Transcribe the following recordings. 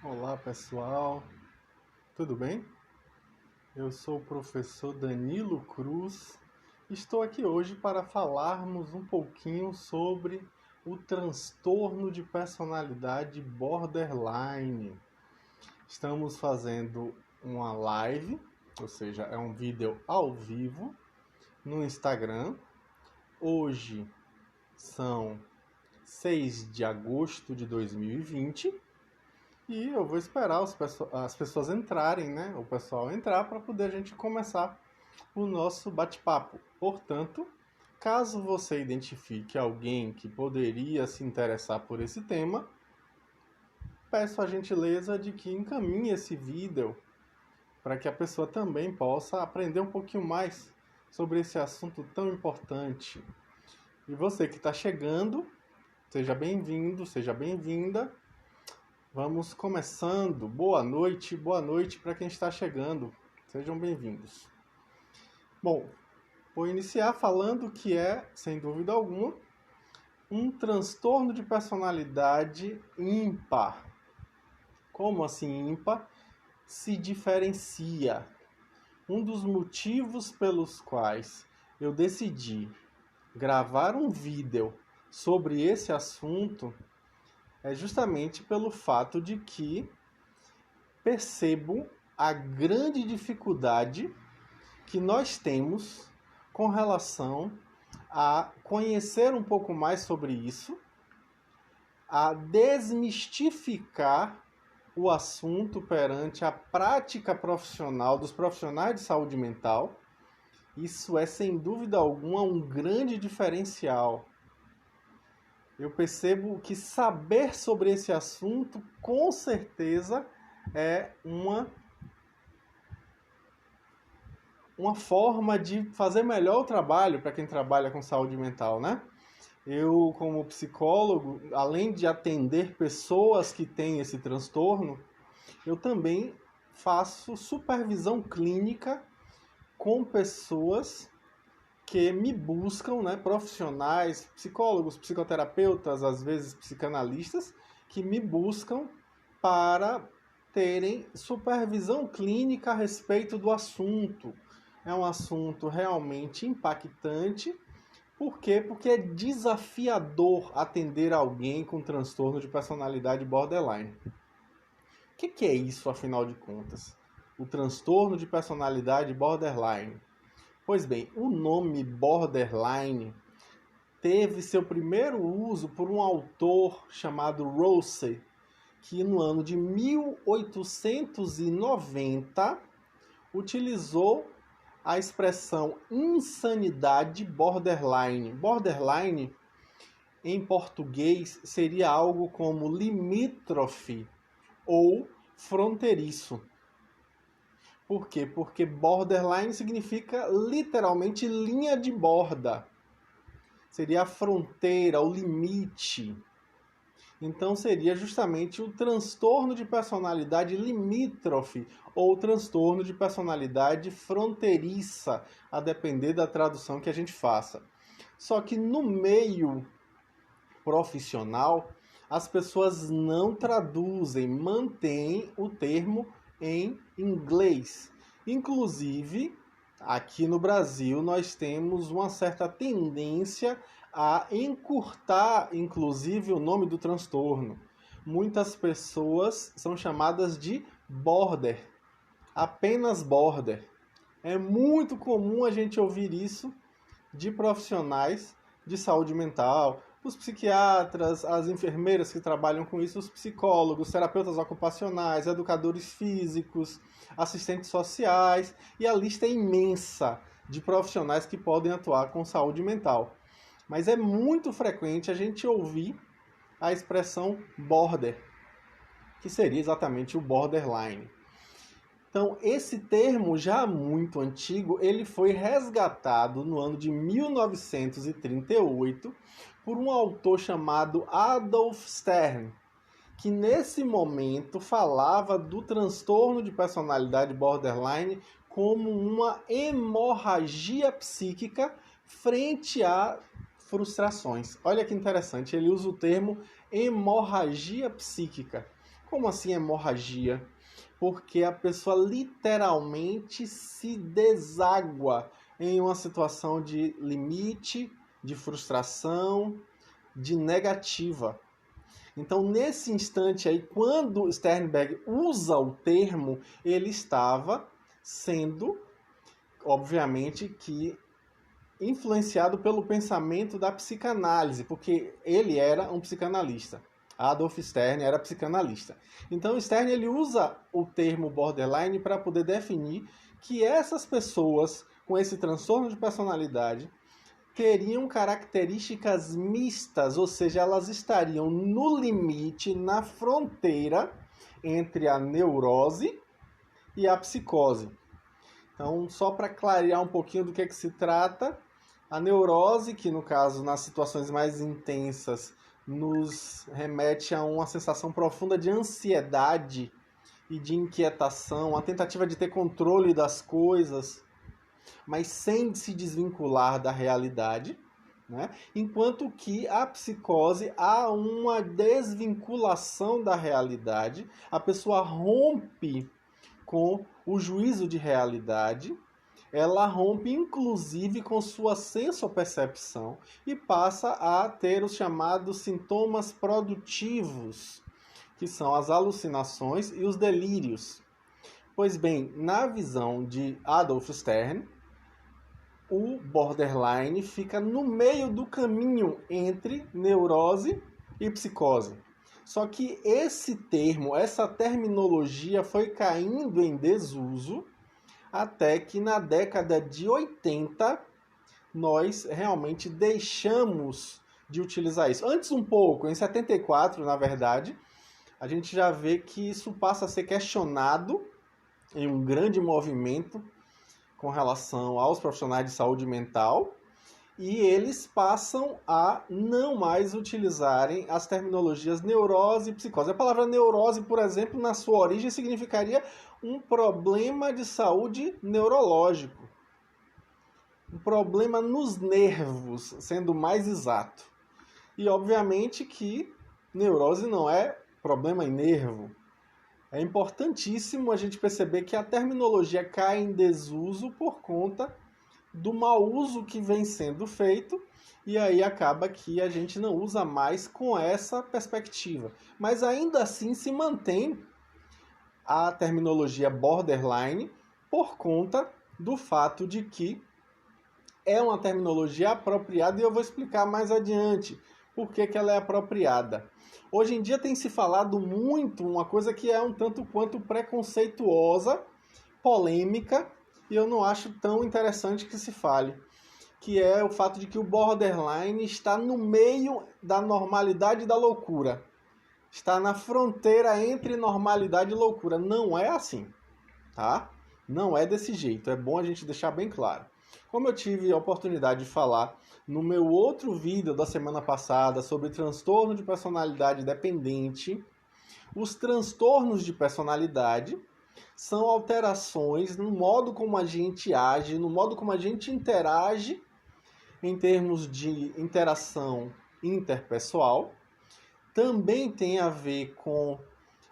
Olá pessoal, tudo bem? Eu sou o professor Danilo Cruz. Estou aqui hoje para falarmos um pouquinho sobre o transtorno de personalidade borderline. Estamos fazendo uma live, ou seja, é um vídeo ao vivo no Instagram. Hoje são 6 de agosto de 2020. E eu vou esperar as pessoas entrarem, né? O pessoal entrar para poder a gente começar o nosso bate-papo. Portanto, caso você identifique alguém que poderia se interessar por esse tema, peço a gentileza de que encaminhe esse vídeo para que a pessoa também possa aprender um pouquinho mais sobre esse assunto tão importante. E você que está chegando, seja bem-vindo, seja bem-vinda. Vamos começando. Boa noite para quem está chegando. Sejam bem-vindos. Bom, vou iniciar falando que é, sem dúvida alguma, um transtorno de personalidade ímpar. Como assim ímpar? Se diferencia. Um dos motivos pelos quais eu decidi gravar um vídeo sobre esse assunto é justamente pelo fato de que percebo a grande dificuldade que nós temos com relação a conhecer um pouco mais sobre isso, a desmistificar o assunto perante a prática profissional dos profissionais de saúde mental. Isso é, sem dúvida alguma, um grande diferencial. Eu percebo que saber sobre esse assunto, com certeza, é uma forma de fazer melhor o trabalho para quem trabalha com saúde mental, né? Eu, como psicólogo, além de atender pessoas que têm esse transtorno, eu também faço supervisão clínica com pessoas que me buscam, né, profissionais, psicólogos, psicoterapeutas, às vezes psicanalistas, que me buscam para terem supervisão clínica a respeito do assunto. É um assunto realmente impactante. Por quê? Porque é desafiador atender alguém com transtorno de personalidade borderline. O que é isso, afinal de contas? O transtorno de personalidade borderline. Pois bem, o nome borderline teve seu primeiro uso por um autor chamado Roussel, que no ano de 1890 utilizou a expressão insanidade borderline. Borderline, em português, seria algo como limítrofe ou fronteiriço. Por quê? Porque borderline significa literalmente linha de borda. Seria a fronteira, o limite. Então seria justamente o transtorno de personalidade limítrofe ou transtorno de personalidade fronteiriça, a depender da tradução que a gente faça. Só que no meio profissional, as pessoas não traduzem, mantêm o termo em inglês. Inclusive, aqui no Brasil, nós temos uma certa tendência a encurtar, inclusive, o nome do transtorno. Muitas pessoas são chamadas de border, apenas border. É muito comum a gente ouvir isso de profissionais de saúde mental, os psiquiatras, as enfermeiras que trabalham com isso, os psicólogos, terapeutas ocupacionais, educadores físicos, assistentes sociais, e a lista é imensa de profissionais que podem atuar com saúde mental. Mas é muito frequente a gente ouvir a expressão border, que seria exatamente o borderline. Então, esse termo, já muito antigo, ele foi resgatado no ano de 1938 por um autor chamado Adolf Stern, que nesse momento falava do transtorno de personalidade borderline como uma hemorragia psíquica frente a frustrações. Olha que interessante, ele usa o termo hemorragia psíquica. Como assim hemorragia? Porque a pessoa literalmente se deságua em uma situação de limite, de frustração, de negativa. Então, nesse instante aí, quando Sternberg usa o termo, ele estava sendo, obviamente, que influenciado pelo pensamento da psicanálise, porque ele era um psicanalista. Adolf Stern era psicanalista. Então, Stern ele usa o termo borderline para poder definir que essas pessoas com esse transtorno de personalidade teriam características mistas, ou seja, elas estariam no limite, na fronteira entre a neurose e a psicose. Então, só para clarear um pouquinho do que se trata, a neurose, que no caso, nas situações mais intensas, nos remete a uma sensação profunda de ansiedade e de inquietação, a tentativa de ter controle das coisas, mas sem se desvincular da realidade, né? Enquanto que a psicose há uma desvinculação da realidade, a pessoa rompe com o juízo de realidade, ela rompe inclusive com sua sensopercepção e passa a ter os chamados sintomas produtivos, que são as alucinações e os delírios. Pois bem, na visão de Adolf Stern, o borderline fica no meio do caminho entre neurose e psicose. Só que esse termo, essa terminologia foi caindo em desuso até que na década de 80 nós realmente deixamos de utilizar isso. Antes um pouco, em 74, na verdade, a gente já vê que isso passa a ser questionado em um grande movimento com relação aos profissionais de saúde mental, e eles passam a não mais utilizarem as terminologias neurose e psicose. A palavra neurose, por exemplo, na sua origem significaria um problema de saúde neurológico. Um problema nos nervos, sendo mais exato. E obviamente que neurose não é problema em nervo. É importantíssimo a gente perceber que a terminologia cai em desuso por conta do mau uso que vem sendo feito, e aí acaba que a gente não usa mais com essa perspectiva. Mas ainda assim se mantém a terminologia borderline por conta do fato de que é uma terminologia apropriada, e eu vou explicar mais adiante por que ela é apropriada. Hoje em dia tem se falado muito uma coisa que é um tanto quanto preconceituosa, polêmica, e eu não acho tão interessante que se fale, que é o fato de que o borderline está no meio da normalidade e da loucura. Está na fronteira entre normalidade e loucura. Não é assim, tá? Não é desse jeito, é bom a gente deixar bem claro. Como eu tive a oportunidade de falar no meu outro vídeo da semana passada sobre transtorno de personalidade dependente, os transtornos de personalidade são alterações no modo como a gente age, no modo como a gente interage em termos de interação interpessoal. Também tem a ver com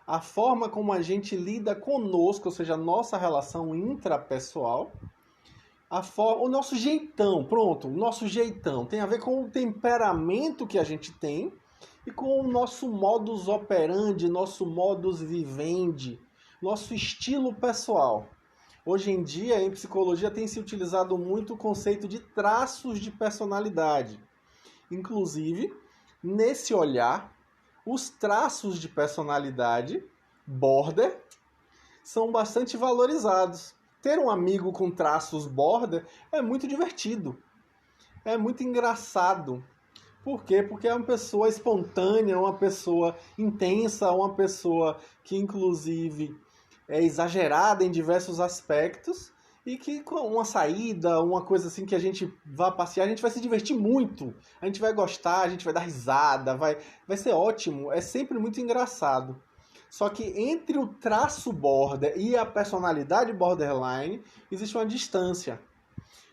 a forma como a gente lida conosco, ou seja, a nossa relação intrapessoal. O nosso jeitão, pronto, o nosso jeitão tem a ver com o temperamento que a gente tem e com o nosso modus operandi, nosso modus vivendi, nosso estilo pessoal. Hoje em dia, em psicologia, tem se utilizado muito o conceito de traços de personalidade. Inclusive, nesse olhar, os traços de personalidade, border, são bastante valorizados. Ter um amigo com traços border é muito divertido, é muito engraçado. Por quê? Porque é uma pessoa espontânea, uma pessoa intensa, uma pessoa que inclusive é exagerada em diversos aspectos e que com uma saída, uma coisa assim que a gente vá passear, a gente vai se divertir muito, a gente vai gostar, a gente vai dar risada, vai ser ótimo, é sempre muito engraçado. Só que entre o traço border e a personalidade borderline existe uma distância.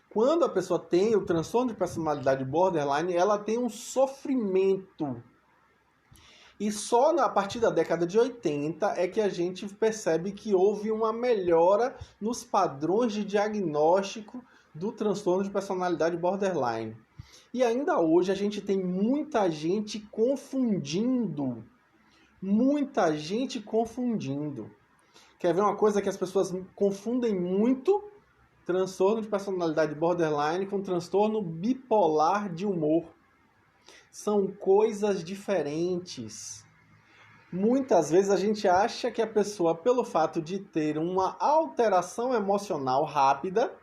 Quando a pessoa tem o transtorno de personalidade borderline, ela tem um sofrimento E só a partir da década de 80 é que a gente percebe que houve uma melhora nos padrões de diagnóstico do transtorno de personalidade borderline. E ainda hoje a gente tem muita gente confundindo. Muita gente confundindo. Quer ver uma coisa que as pessoas confundem muito? Transtorno de personalidade borderline com transtorno bipolar de humor. São coisas diferentes. Muitas vezes a gente acha que a pessoa, pelo fato de ter uma alteração emocional rápida,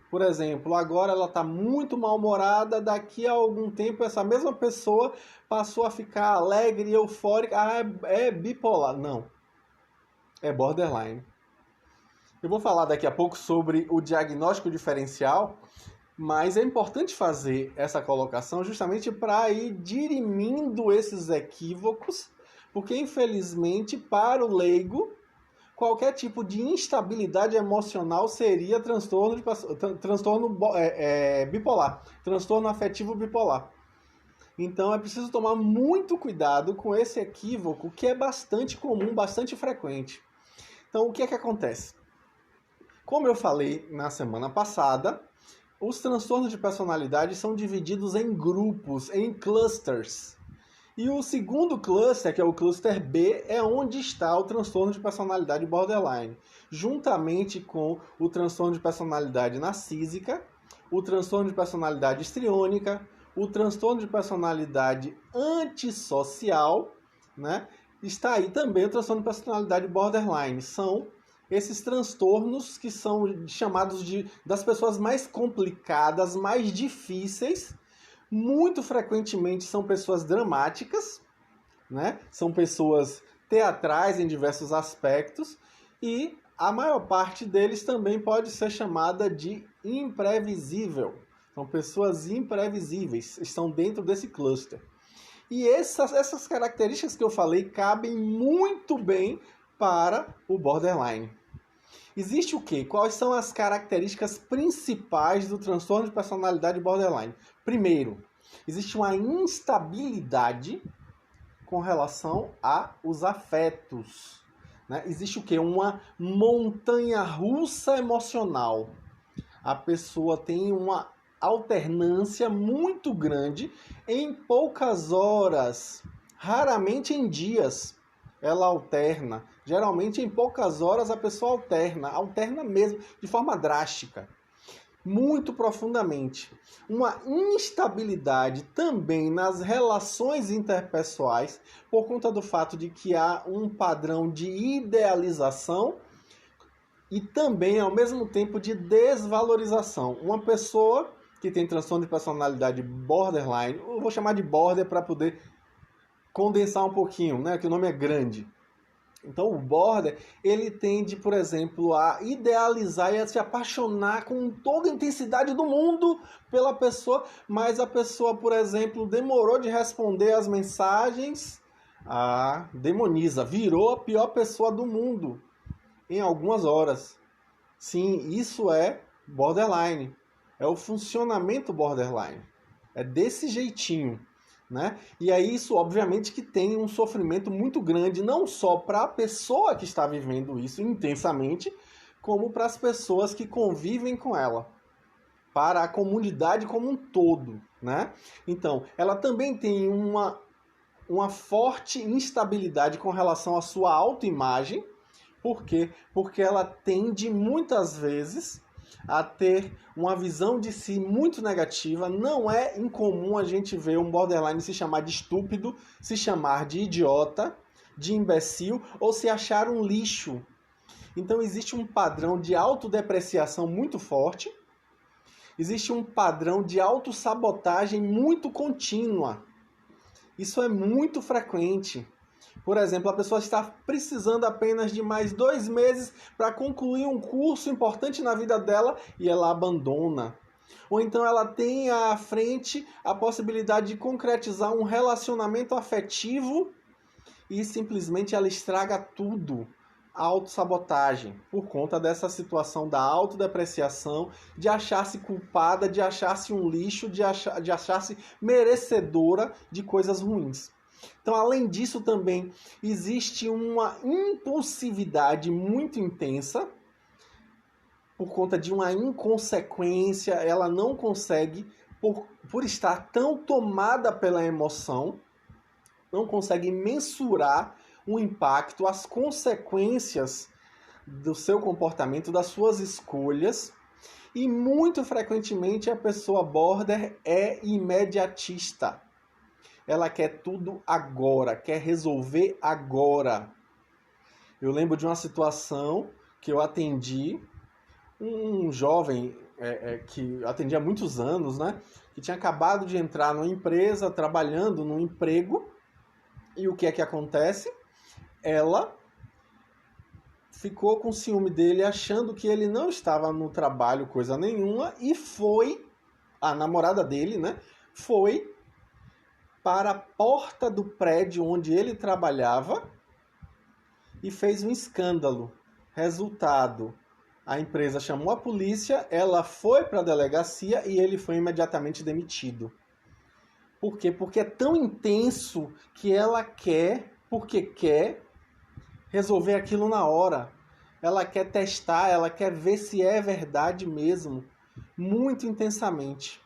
por exemplo, agora ela está muito mal-humorada, daqui a algum tempo essa mesma pessoa passou a ficar alegre e eufórica, é bipolar. Não, é borderline. Eu vou falar daqui a pouco sobre o diagnóstico diferencial, mas é importante fazer essa colocação justamente para ir dirimindo esses equívocos, porque infelizmente para o leigo, qualquer tipo de instabilidade emocional seria transtorno bipolar, transtorno afetivo bipolar. Então é preciso tomar muito cuidado com esse equívoco que é bastante comum, bastante frequente. Então o que é que acontece? Como eu falei na semana passada, os transtornos de personalidade são divididos em grupos, em clusters. E o segundo cluster, que é o cluster B, é onde está o transtorno de personalidade borderline, juntamente com o transtorno de personalidade narcísica, o transtorno de personalidade histriônica, o transtorno de personalidade antissocial, né? Está aí também o transtorno de personalidade borderline. São esses transtornos que são chamados das pessoas mais complicadas, mais difíceis. Muito frequentemente são pessoas dramáticas, né? São pessoas teatrais em diversos aspectos e a maior parte deles também pode ser chamada de imprevisível. São pessoas imprevisíveis, estão dentro desse cluster. E essas características que eu falei cabem muito bem para o borderline. Existe o quê? Quais são as características principais do transtorno de personalidade borderline? Primeiro, existe uma instabilidade com relação aos afetos. Né? Existe o quê? Uma montanha-russa emocional. A pessoa tem uma alternância muito grande em poucas horas, raramente em dias. Ela alterna. Geralmente em poucas horas a pessoa alterna mesmo, de forma drástica, muito profundamente. Uma instabilidade também nas relações interpessoais, por conta do fato de que há um padrão de idealização e também, ao mesmo tempo, de desvalorização. Uma pessoa que tem transtorno de personalidade borderline, eu vou chamar de border para poder condensar um pouquinho, né? Que o nome é grande. Então o border, ele tende, por exemplo, a idealizar e a se apaixonar com toda a intensidade do mundo pela pessoa, mas a pessoa, por exemplo, demorou de responder as mensagens, demoniza, virou a pior pessoa do mundo em algumas horas. Sim, isso é borderline, é o funcionamento borderline, é desse jeitinho. Né? E aí isso obviamente que tem um sofrimento muito grande, não só para a pessoa que está vivendo isso intensamente, como para as pessoas que convivem com ela, para a comunidade como um todo. Né? Então, ela também tem uma forte instabilidade com relação à sua autoimagem. Por quê? Porque ela tende muitas vezes a ter uma visão de si muito negativa. Não é incomum a gente ver um borderline se chamar de estúpido, se chamar de idiota, de imbecil ou se achar um lixo. Então existe um padrão de autodepreciação muito forte, existe um padrão de autossabotagem muito contínua. Isso é muito frequente. Por exemplo, a pessoa está precisando apenas de mais 2 meses para concluir um curso importante na vida dela e ela abandona. Ou então ela tem à frente a possibilidade de concretizar um relacionamento afetivo e simplesmente ela estraga tudo. A autossabotagem, por conta dessa situação da autodepreciação, de achar-se culpada, de achar-se um lixo, de achar-se merecedora de coisas ruins. Então, além disso, também existe uma impulsividade muito intensa por conta de uma inconsequência. Ela não consegue, por estar tão tomada pela emoção, não consegue mensurar o impacto, as consequências do seu comportamento, das suas escolhas. E muito frequentemente a pessoa border é imediatista. Ela quer tudo agora, quer resolver agora. Eu lembro de uma situação que eu atendi um jovem que atendia há muitos anos, né? Que tinha acabado de entrar numa empresa, trabalhando num emprego. E o que é que acontece? Ela ficou com ciúme dele, achando que ele não estava no trabalho, coisa nenhuma, e foi, a namorada dele, né? Foi para a porta do prédio onde ele trabalhava e fez um escândalo. Resultado, a empresa chamou a polícia, ela foi para a delegacia e ele foi imediatamente demitido. Por quê? Porque é tão intenso que ela quer, porque quer, resolver aquilo na hora. Ela quer testar, ela quer ver se é verdade mesmo, muito intensamente.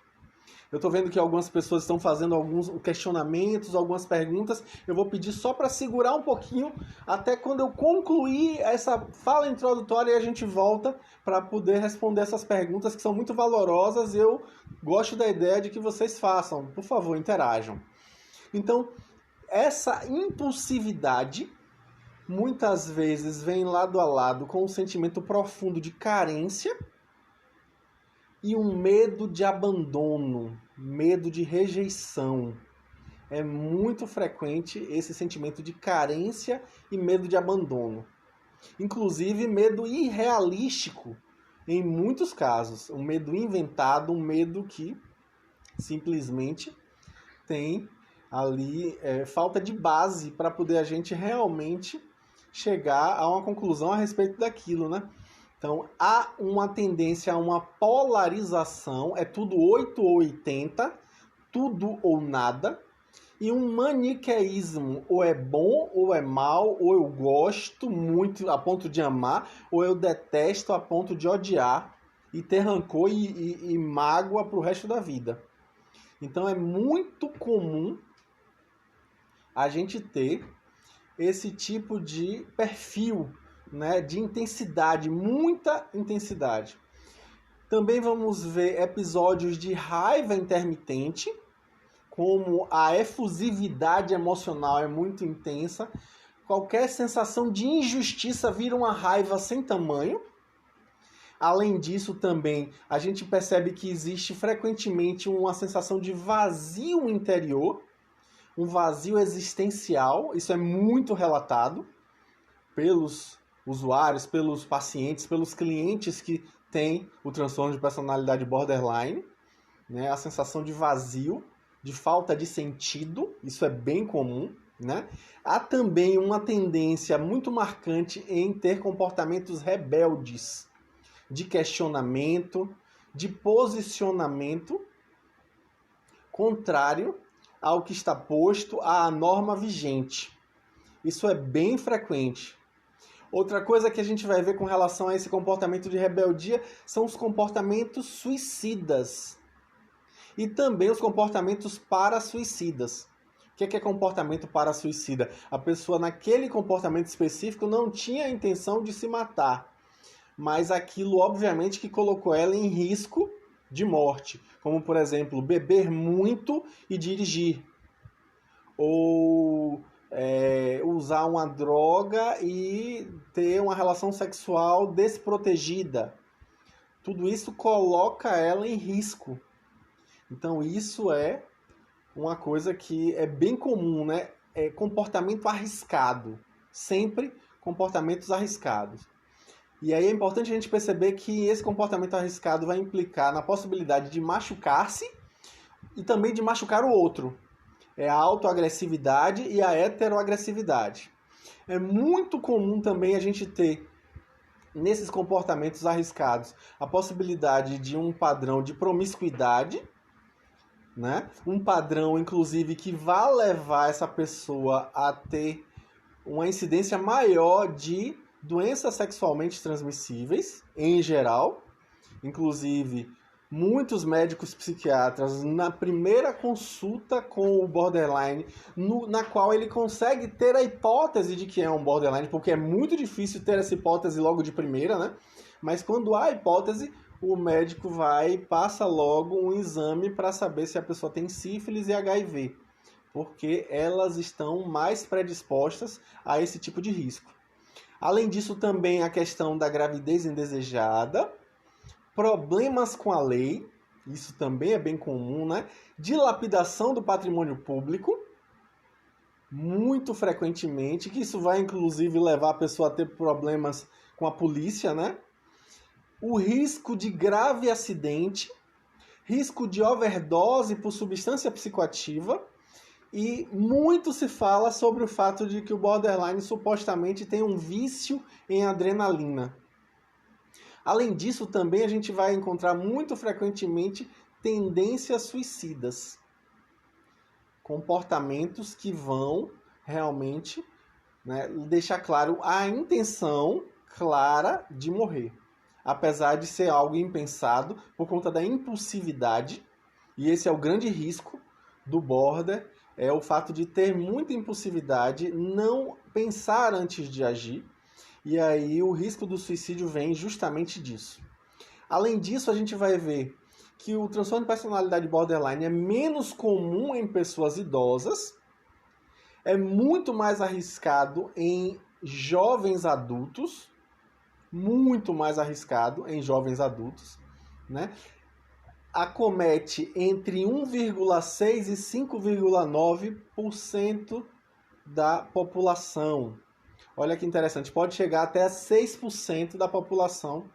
Eu estou vendo que algumas pessoas estão fazendo alguns questionamentos, algumas perguntas. Eu vou pedir só para segurar um pouquinho, até quando eu concluir essa fala introdutória e a gente volta para poder responder essas perguntas que são muito valorosas. Eu gosto da ideia de que vocês façam. Por favor, interajam. Então, essa impulsividade muitas vezes vem lado a lado com um sentimento profundo de carência e um medo de abandono, medo de rejeição. É muito frequente esse sentimento de carência e medo de abandono. Inclusive, medo irrealístico em muitos casos. Um medo inventado, um medo que simplesmente tem ali falta de base para poder a gente realmente chegar a uma conclusão a respeito daquilo, né? Então, há uma tendência a uma polarização, é tudo 8 ou 80, tudo ou nada, e um maniqueísmo, ou é bom ou é mal, ou eu gosto muito a ponto de amar, ou eu detesto a ponto de odiar e ter rancor e mágoa para o resto da vida. Então, é muito comum a gente ter esse tipo de perfil, né, de intensidade, muita intensidade. Também vamos ver episódios de raiva intermitente, como a efusividade emocional é muito intensa. Qualquer sensação de injustiça vira uma raiva sem tamanho. Além disso, também, a gente percebe que existe frequentemente uma sensação de vazio interior, um vazio existencial. Isso é muito relatado pelos usuários, pelos pacientes, pelos clientes que têm o transtorno de personalidade borderline, né? A sensação de vazio, de falta de sentido, isso é bem comum, né? Há também uma tendência muito marcante em ter comportamentos rebeldes, de questionamento, de posicionamento contrário ao que está posto à norma vigente. Isso é bem frequente. Outra coisa que a gente vai ver com relação a esse comportamento de rebeldia são os comportamentos suicidas. E também os comportamentos para-suicidas. O que é comportamento para-suicida? A pessoa naquele comportamento específico não tinha a intenção de se matar, mas aquilo obviamente que colocou ela em risco de morte, como por exemplo, beber muito e dirigir, ou usar uma droga e ter uma relação sexual desprotegida. Tudo isso coloca ela em risco. Então isso é uma coisa que é bem comum, né? É comportamento arriscado. Sempre comportamentos arriscados. E aí é importante a gente perceber que esse comportamento arriscado vai implicar na possibilidade de machucar-se e também de machucar o outro. É a autoagressividade e a heteroagressividade. É muito comum também a gente ter, nesses comportamentos arriscados, a possibilidade de um padrão de promiscuidade, né? Um padrão, inclusive, que vai levar essa pessoa a ter uma incidência maior de doenças sexualmente transmissíveis, em geral. Inclusive, muitos médicos psiquiatras, na primeira consulta com o borderline, na qual ele consegue ter a hipótese de que é um borderline, porque é muito difícil ter essa hipótese logo de primeira, né? Mas quando há a hipótese, o médico vai e passa logo um exame para saber se a pessoa tem sífilis e HIV, porque elas estão mais predispostas a esse tipo de risco. Além disso, também a questão da gravidez indesejada, problemas com a lei, isso também é bem comum, né? Dilapidação do patrimônio público, muito frequentemente, que isso vai inclusive levar a pessoa a ter problemas com a polícia, né? O risco de grave acidente, risco de overdose por substância psicoativa, e muito se fala sobre o fato de que o borderline supostamente tem um vício em adrenalina. Além disso, também a gente vai encontrar muito frequentemente tendências suicidas. Comportamentos que vão realmente, né, deixar claro a intenção clara de morrer. Apesar de ser algo impensado por conta da impulsividade, e esse é o grande risco do border, é o fato de ter muita impulsividade, não pensar antes de agir, e aí o risco do suicídio vem justamente disso. Além disso, a gente vai ver que o transtorno de personalidade borderline é menos comum em pessoas idosas, é muito mais arriscado em jovens adultos, muito mais arriscado em jovens adultos, né? Acomete entre 1,6% e 5,9% da população. Olha que interessante, pode chegar até 6% da população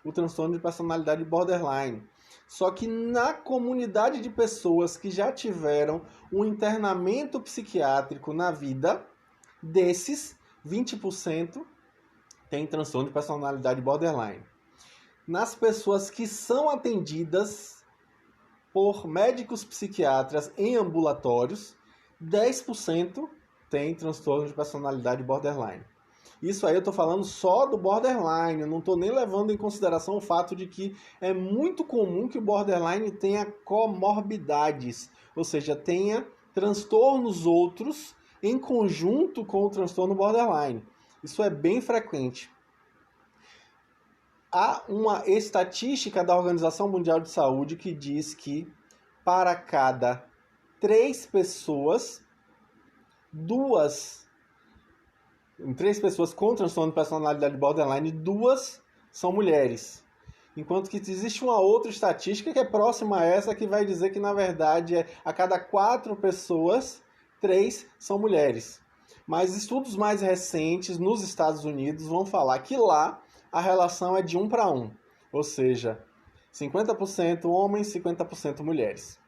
o transtorno de personalidade borderline. Só que na comunidade de pessoas que já tiveram um internamento psiquiátrico na vida, desses, 20% tem transtorno de personalidade borderline. Nas pessoas que são atendidas por médicos psiquiatras em ambulatórios, 10% tem transtorno de personalidade borderline. Isso aí eu estou falando só do borderline, eu não estou nem levando em consideração o fato de que é muito comum que o borderline tenha comorbidades, ou seja, tenha transtornos outros em conjunto com o transtorno borderline. Isso é bem frequente. Há uma estatística da Organização Mundial de Saúde que diz que para cada 3 pessoas, 3 pessoas com transtorno de personalidade borderline, 2 são mulheres. Enquanto que existe uma outra estatística que é próxima a essa, que vai dizer que, na verdade, a cada 4 pessoas, 3 são mulheres. Mas estudos mais recentes nos Estados Unidos vão falar que lá a relação é de 1 para 1. Ou seja, 50% homens, 50% mulheres.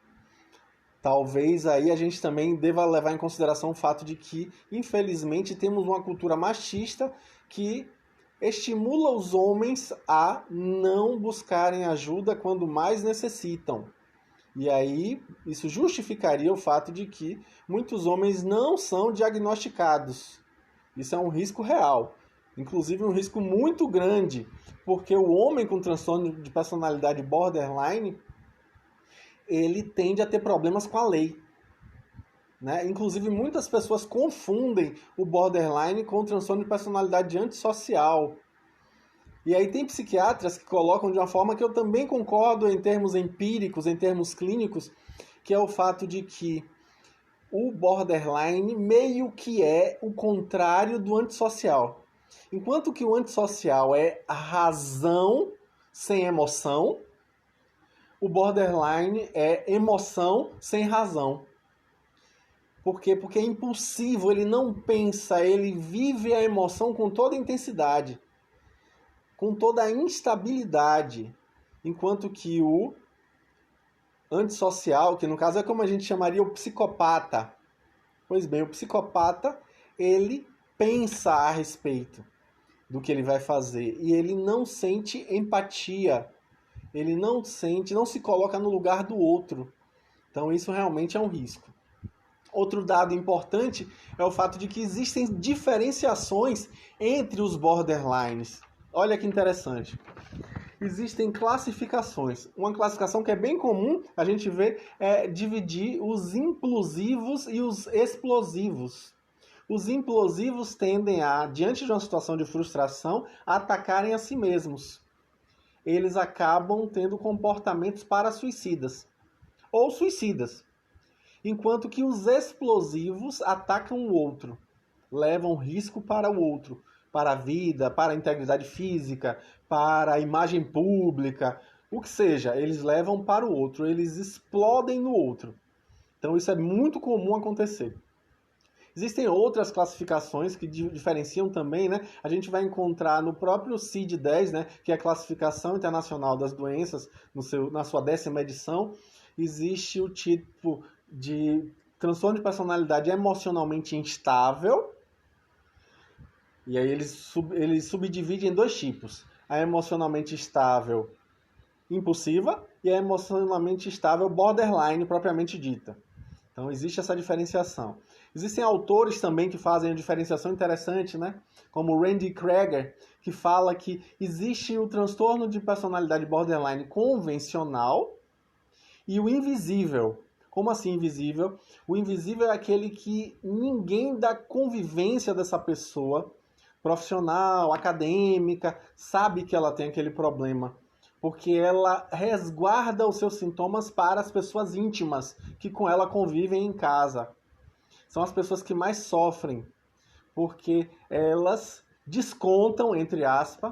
Talvez aí a gente também deva levar em consideração o fato de que, infelizmente, temos uma cultura machista que estimula os homens a não buscarem ajuda quando mais necessitam. E aí, isso justificaria o fato de que muitos homens não são diagnosticados. Isso é um risco real. Inclusive um risco muito grande, porque o homem com transtorno de personalidade borderline, ele tende a ter problemas com a lei. Né? Inclusive, muitas pessoas confundem o borderline com o transtorno de personalidade antissocial. E aí tem psiquiatras que colocam de uma forma que eu também concordo em termos empíricos, em termos clínicos, que é o fato de que o borderline meio que é o contrário do antissocial. Enquanto que o antissocial é a razão sem emoção, o borderline é emoção sem razão. Por quê? Porque é impulsivo, ele não pensa, ele vive a emoção com toda a intensidade, com toda a instabilidade. Enquanto que o antissocial, que no caso é como a gente chamaria o psicopata. Pois bem, o psicopata, ele pensa a respeito do que ele vai fazer e ele não sente empatia. Ele não se coloca no lugar do outro. Então isso realmente é um risco. Outro dado importante é o fato de que existem diferenciações entre os borderlines. Olha que interessante. Existem classificações. Uma classificação que é bem comum a gente vê é dividir os implosivos e os explosivos. Os implosivos tendem a, diante de uma situação de frustração, atacarem a si mesmos. Eles acabam tendo comportamentos parasuicidas ou suicidas. Enquanto que os explosivos atacam o outro, levam risco para o outro, para a vida, para a integridade física, para a imagem pública, o que seja, eles levam para o outro, eles explodem no outro. Então isso é muito comum acontecer. Existem outras classificações que diferenciam também, né? A gente vai encontrar no próprio CID-10, né, que é a Classificação Internacional das Doenças, na sua 10ª edição, existe o tipo de transtorno de personalidade emocionalmente instável, e aí eles subdividem em 2 tipos: a emocionalmente estável impulsiva e a emocionalmente estável borderline propriamente dita. Então existe essa diferenciação. Existem autores também que fazem a diferenciação interessante, né? Como o Randy Kreger, que fala que existe o transtorno de personalidade borderline convencional e o invisível. Como assim invisível? O invisível é aquele que ninguém da convivência dessa pessoa, profissional, acadêmica, sabe que ela tem aquele problema. Porque ela resguarda os seus sintomas para as pessoas íntimas que com ela convivem em casa. São as pessoas que mais sofrem, porque elas descontam, entre aspas,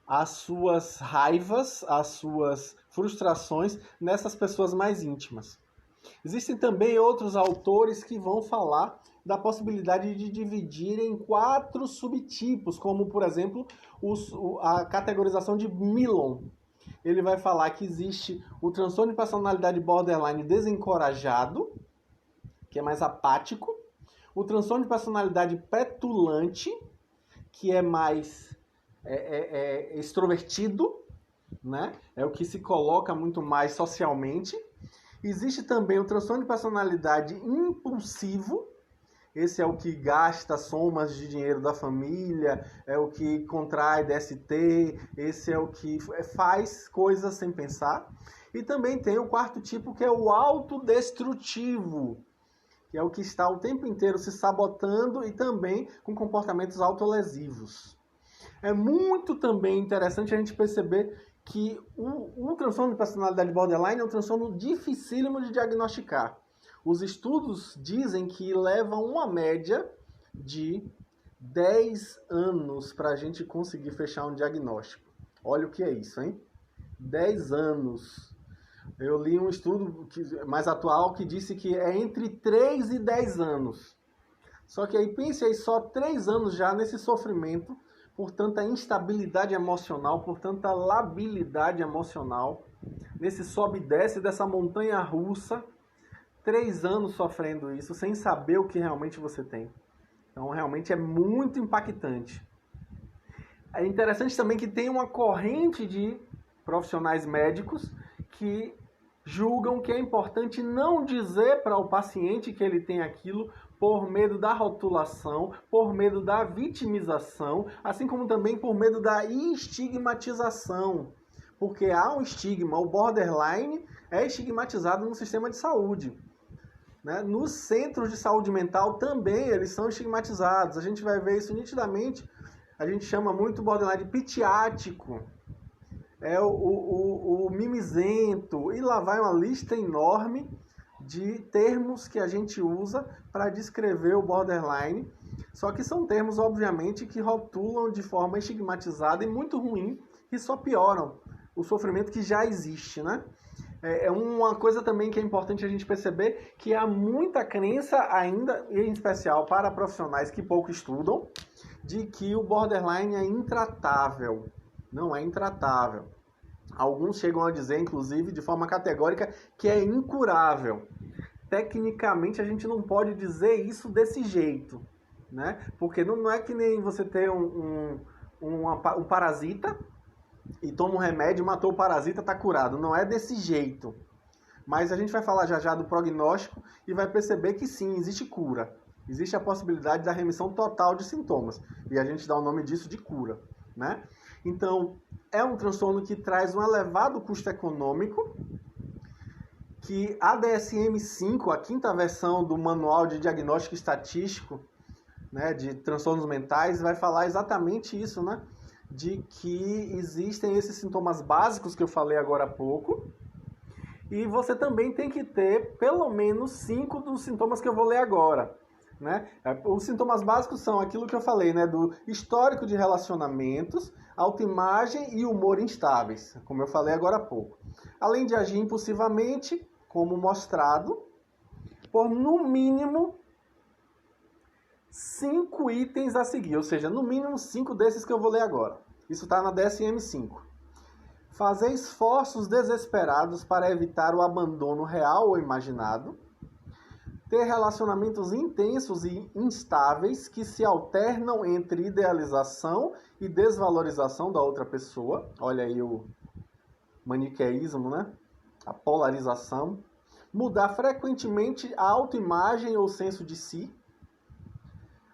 as suas raivas, as suas frustrações nessas pessoas mais íntimas. Existem também outros autores que vão falar da possibilidade de dividir em 4 subtipos, como, por exemplo, a categorização de Millon. Ele vai falar que existe o transtorno de personalidade borderline desencorajado, que é mais apático, o transtorno de personalidade petulante, que é mais extrovertido, né? É o que se coloca muito mais socialmente. Existe também o transtorno de personalidade impulsivo. Esse é o que gasta somas de dinheiro da família, é o que contrai DST, esse é o que faz coisas sem pensar. E também tem o 4º tipo, que é o autodestrutivo, que é o que está o tempo inteiro se sabotando e também com comportamentos autolesivos. É muito também interessante a gente perceber que o transtorno de personalidade borderline é um transtorno dificílimo de diagnosticar. Os estudos dizem que levam uma média de 10 anos para a gente conseguir fechar um diagnóstico. Olha o que é isso, hein? 10 anos. Eu li um estudo mais atual que disse que é entre 3 e 10 anos. Só que aí pense aí, só 3 anos já nesse sofrimento, por tanta instabilidade emocional, por tanta labilidade emocional, nesse sobe e desce dessa montanha russa, 3 anos sofrendo isso, sem saber o que realmente você tem. Então, realmente é muito impactante. É interessante também que tem uma corrente de profissionais médicos que julgam que é importante não dizer para o paciente que ele tem aquilo por medo da rotulação, por medo da vitimização, assim como também por medo da estigmatização. Porque há um estigma, o borderline é estigmatizado no sistema de saúde. Né? Nos centros de saúde mental também eles são estigmatizados. A gente vai ver isso nitidamente. A gente chama muito o borderline de pitiático. É o mimizento. E lá vai uma lista enorme de termos que a gente usa para descrever o borderline. Só que são termos, obviamente, que rotulam de forma estigmatizada e muito ruim, que só pioram o sofrimento que já existe, né? É uma coisa também que é importante a gente perceber, que há muita crença ainda, em especial para profissionais que pouco estudam, de que o borderline é intratável. Não é intratável. Alguns chegam a dizer, inclusive, de forma categórica, que é incurável. Tecnicamente, a gente não pode dizer isso desse jeito, né? Porque não é que nem você ter um parasita e toma um remédio, matou o parasita, está curado. Não é desse jeito. Mas a gente vai falar já já do prognóstico e vai perceber que sim, existe cura. Existe a possibilidade da remissão total de sintomas. E a gente dá o nome disso de cura, né? Então, é um transtorno que traz um elevado custo econômico, que a DSM-5, a quinta versão do Manual de Diagnóstico Estatístico, né, de transtornos mentais, vai falar exatamente isso, né? De que existem esses sintomas básicos que eu falei agora há pouco, e você também tem que ter pelo menos 5 dos sintomas que eu vou ler agora, né? Os sintomas básicos são aquilo que eu falei, né? Do histórico de relacionamentos, autoimagem e humor instáveis, como eu falei agora há pouco. Além de agir impulsivamente, como mostrado, por no mínimo 5 itens a seguir, ou seja, no mínimo 5 desses que eu vou ler agora. Isso está na DSM-5. Fazer esforços desesperados para evitar o abandono real ou imaginado. Ter relacionamentos intensos e instáveis que se alternam entre idealização e desvalorização da outra pessoa. Olha aí o maniqueísmo, né? A polarização. Mudar frequentemente a autoimagem ou senso de si.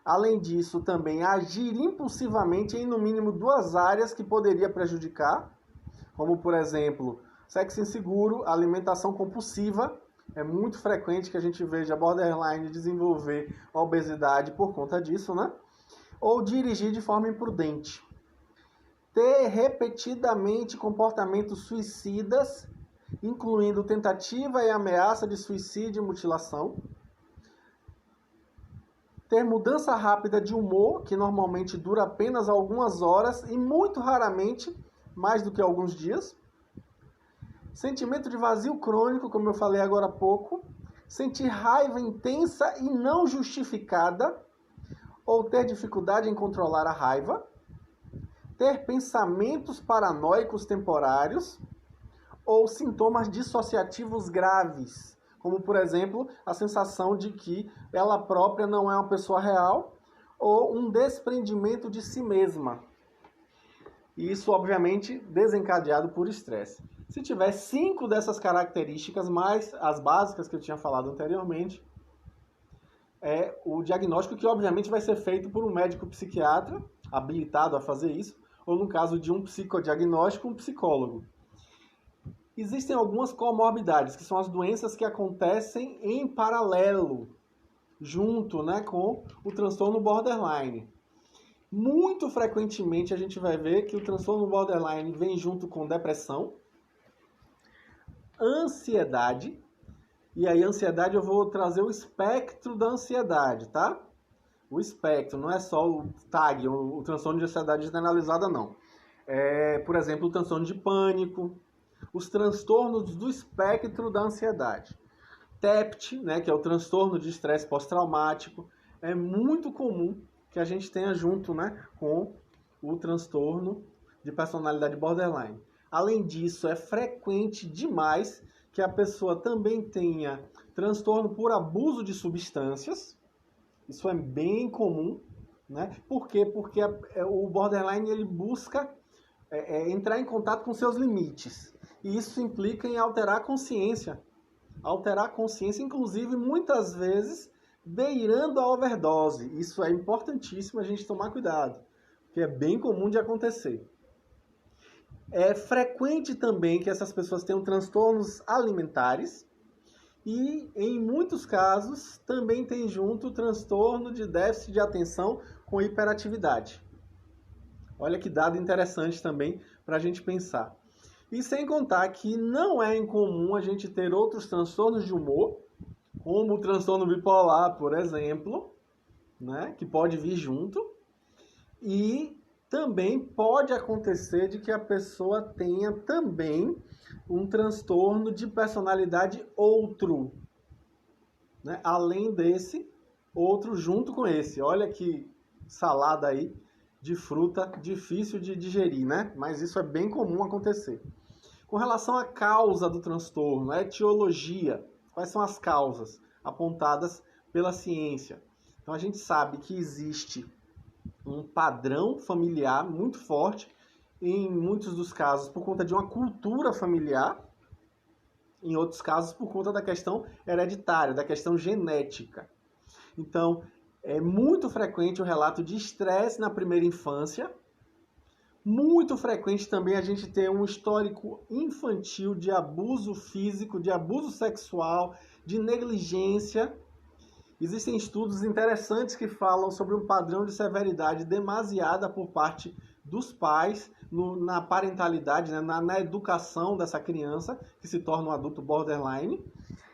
Além disso, também agir impulsivamente em no mínimo 2 áreas que poderia prejudicar, como, por exemplo, sexo inseguro, alimentação compulsiva. É muito frequente que a gente veja borderline desenvolver obesidade por conta disso, né? Ou dirigir de forma imprudente. Ter repetidamente comportamentos suicidas, incluindo tentativa e ameaça de suicídio e mutilação. Ter mudança rápida de humor, que normalmente dura apenas algumas horas e muito raramente mais do que alguns dias. Sentimento de vazio crônico, como eu falei agora há pouco. Sentir raiva intensa e não justificada, ou ter dificuldade em controlar a raiva. Ter pensamentos paranoicos temporários, ou sintomas dissociativos graves, como, por exemplo, a sensação de que ela própria não é uma pessoa real, ou um desprendimento de si mesma. E isso, obviamente, desencadeado por estresse. Se tiver 5 dessas características, mais as básicas que eu tinha falado anteriormente, é o diagnóstico que, obviamente, vai ser feito por um médico psiquiatra, habilitado a fazer isso, ou, no caso de um psicodiagnóstico, um psicólogo. Existem algumas comorbidades, que são as doenças que acontecem em paralelo, junto, né, com o transtorno borderline. Muito frequentemente a gente vai ver que o transtorno borderline vem junto com depressão, ansiedade, e aí ansiedade eu vou trazer o espectro da ansiedade, tá? O espectro, não é só o TAG, o transtorno de ansiedade generalizada, não. Por exemplo, o transtorno de pânico, os transtornos do espectro da ansiedade. TEPT, né, que é o transtorno de estresse pós-traumático, é muito comum que a gente tenha junto, né, com o transtorno de personalidade borderline. Além disso, é frequente demais que a pessoa também tenha transtorno por abuso de substâncias. Isso é bem comum, né? Por quê? Porque o borderline ele busca entrar em contato com seus limites. E isso implica em alterar a consciência. Alterar a consciência, inclusive, muitas vezes, beirando a overdose. Isso é importantíssimo a gente tomar cuidado, porque é bem comum de acontecer. É frequente também que essas pessoas tenham transtornos alimentares e, em muitos casos, também tem junto o transtorno de déficit de atenção com hiperatividade. Olha que dado interessante também para a gente pensar. E sem contar que não é incomum a gente ter outros transtornos de humor, como o transtorno bipolar, por exemplo, né, que pode vir junto. E também pode acontecer de que a pessoa tenha também um transtorno de personalidade outro, né, além desse, outro junto com esse. Olha que salada aí de fruta difícil de digerir, né? Mas isso é bem comum acontecer. Com relação à causa do transtorno, a etiologia, quais são as causas apontadas pela ciência? Então a gente sabe que existe um padrão familiar muito forte, em muitos dos casos por conta de uma cultura familiar. em outros casos por conta da questão hereditária, da questão genética. Então, é muito frequente o relato de estresse na primeira infância. Muito frequente também a gente ter um histórico infantil de abuso físico, de abuso sexual, de negligência. Existem estudos interessantes que falam sobre um padrão de severidade demasiada por parte dos pais na parentalidade, né, na educação dessa criança, que se torna um adulto borderline,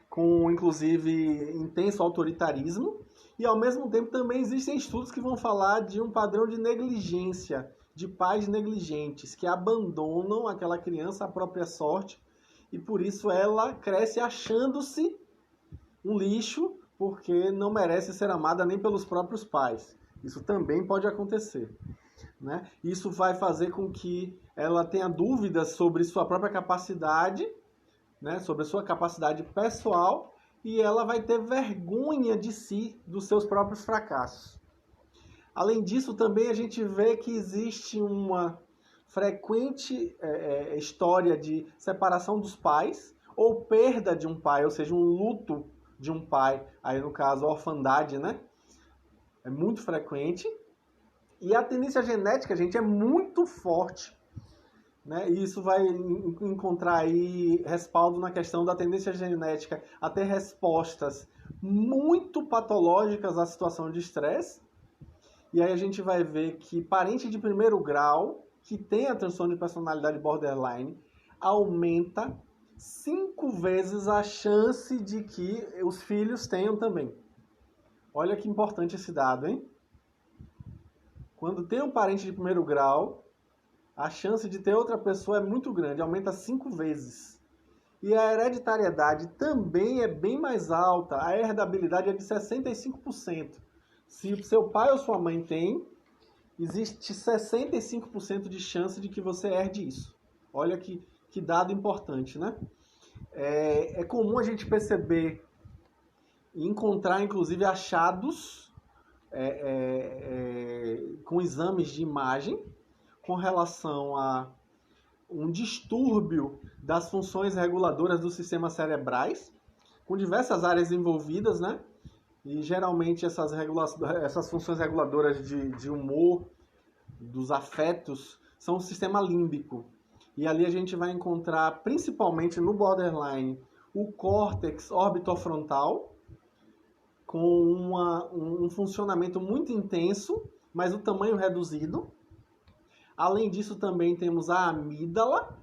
com inclusive intenso autoritarismo. E ao mesmo tempo também existem estudos que vão falar de um padrão de negligência, de pais negligentes, que abandonam aquela criança à própria sorte e por isso ela cresce achando-se um lixo, porque não merece ser amada nem pelos próprios pais. Isso também pode acontecer, né? Isso vai fazer com que ela tenha dúvidas sobre sua própria capacidade, né? Sobre a sua capacidade pessoal, e ela vai ter vergonha de si, dos seus próprios fracassos. Além disso, também a gente vê que existe uma frequente história de separação dos pais, ou perda de um pai, ou seja, um luto de um pai, aí no caso, a orfandade, né? É muito frequente. E a tendência genética, gente, é muito forte, né? E isso vai encontrar aí respaldo na questão da tendência genética a ter respostas muito patológicas à situação de estresse. E aí a gente vai ver que parente de primeiro grau que tem a transtorno de personalidade borderline aumenta 5 vezes a chance de que os filhos tenham também. Olha que importante esse dado, hein? Quando tem um parente de primeiro grau, a chance de ter outra pessoa é muito grande, aumenta 5 vezes. E a hereditariedade também é bem mais alta, a herdabilidade é de 65%. Se o seu pai ou sua mãe tem, existe 65% de chance de que você herde isso. Olha que dado importante, né? É comum a gente perceber e encontrar, inclusive, achados com exames de imagem com relação a um distúrbio das funções reguladoras dos sistemas cerebrais, com diversas áreas envolvidas, né? E geralmente essas funções reguladoras de humor, dos afetos, são o sistema límbico. E ali a gente vai encontrar, principalmente no borderline, o córtex orbitofrontal, com um funcionamento muito intenso, mas o tamanho reduzido. Além disso, também temos a amígdala,